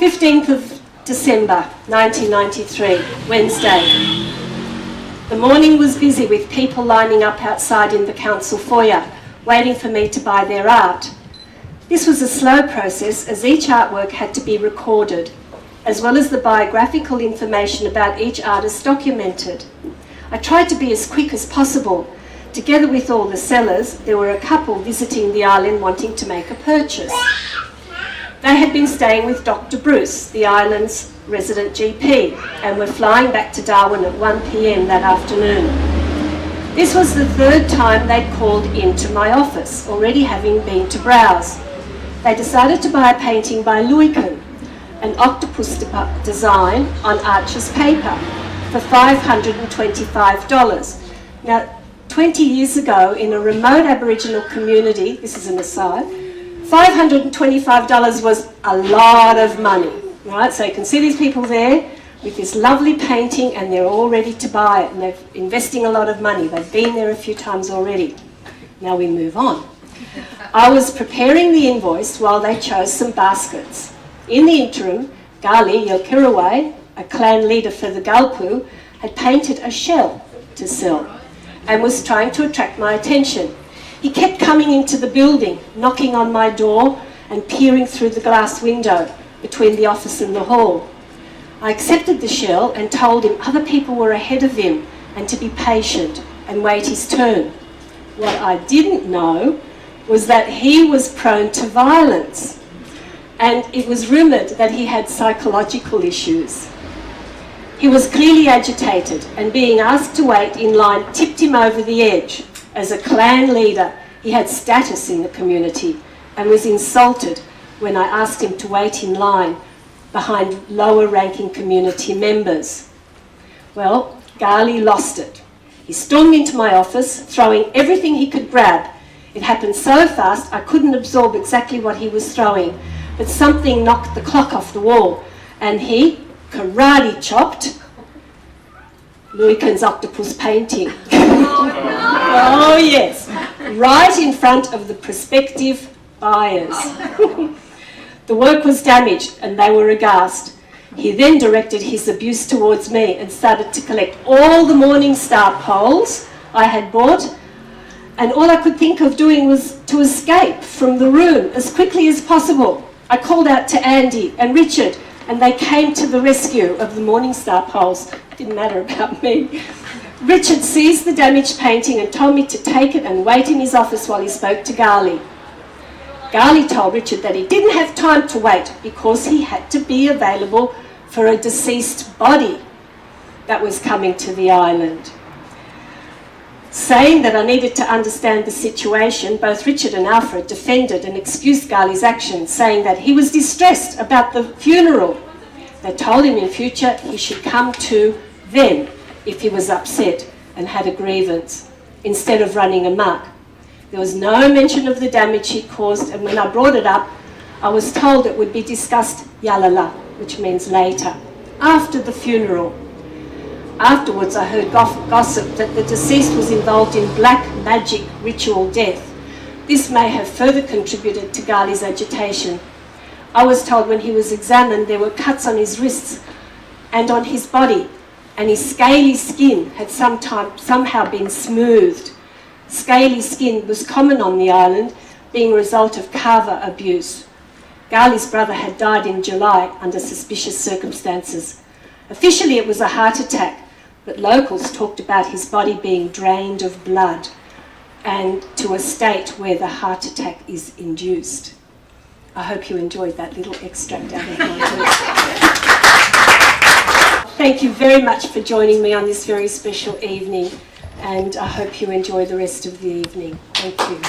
15th of December 1993, Wednesday. The morning was busy with people lining up outside in the council foyer, waiting for me to buy their art. This was a slow process as each artwork had to be recorded, as well as the biographical information about each artist documented. I tried to be as quick as possible. Together with all the sellers, there were a couple visiting the island wanting to make a purchase. They had been staying with Dr. Bruce, the island's resident GP, and were flying back to Darwin at 1 p.m. that afternoon. This was the third time they'd called into my office, already having been to browse. They decided to buy a painting by Luiken, an octopus design on Archer's paper, for $525. Now, 20 years ago, in a remote Aboriginal community, this is an aside, $525 was a lot of money, right? So you can see these people there with this lovely painting and they're all ready to buy it and they're investing a lot of money. They've been there a few times already. Now we move on. I was preparing the invoice while they chose some baskets. In the interim, Gali Yilkiraway, a clan leader for the Galpu, had painted a shell to sell and was trying to attract my attention. He kept coming into the building, knocking on my door and peering through the glass window between the office and the hall. I accepted the shell and told him other people were ahead of him and to be patient and wait his turn. What I didn't know was that he was prone to violence, and it was rumoured that he had psychological issues. He was clearly agitated, and being asked to wait in line tipped him over the edge. As a clan leader, he had status in the community and was insulted when I asked him to wait in line behind lower-ranking community members. Well, Gali lost it. He stormed into my office, throwing everything he could grab. It happened so fast I couldn't absorb exactly what he was throwing, but something knocked the clock off the wall, and he karate chopped Luiken's octopus painting. Oh yes, right in front of the prospective buyers. The work was damaged and they were aghast. He then directed his abuse towards me and started to collect all the Morningstar poles I had bought, and all I could think of doing was to escape from the room as quickly as possible. I called out to Andy and Richard and they came to the rescue of the Morningstar poles. It didn't matter about me. Richard seized the damaged painting and told me to take it and wait in his office while he spoke to Gali. Gali told Richard that he didn't have time to wait because he had to be available for a deceased body that was coming to the island. Saying that I needed to understand the situation, both Richard and Alfred defended and excused Gali's actions, saying that he was distressed about the funeral. They told him in future he should come to them if he was upset and had a grievance, instead of running amok. There was no mention of the damage he caused, and when I brought it up, I was told it would be discussed yalala, which means later, after the funeral. Afterwards, I heard gossip that the deceased was involved in black magic ritual death. This may have further contributed to Gali's agitation. I was told when he was examined there were cuts on his wrists and on his body, and his scaly skin had somehow been smoothed. Scaly skin was common on the island, being a result of kava abuse. Gali's brother had died in July under suspicious circumstances. Officially it was a heart attack, but locals talked about his body being drained of blood and to a state where the heart attack is induced. I hope you enjoyed that little extract out of my book. Thank you very much for joining me on this very special evening, and I hope you enjoy the rest of the evening. Thank you.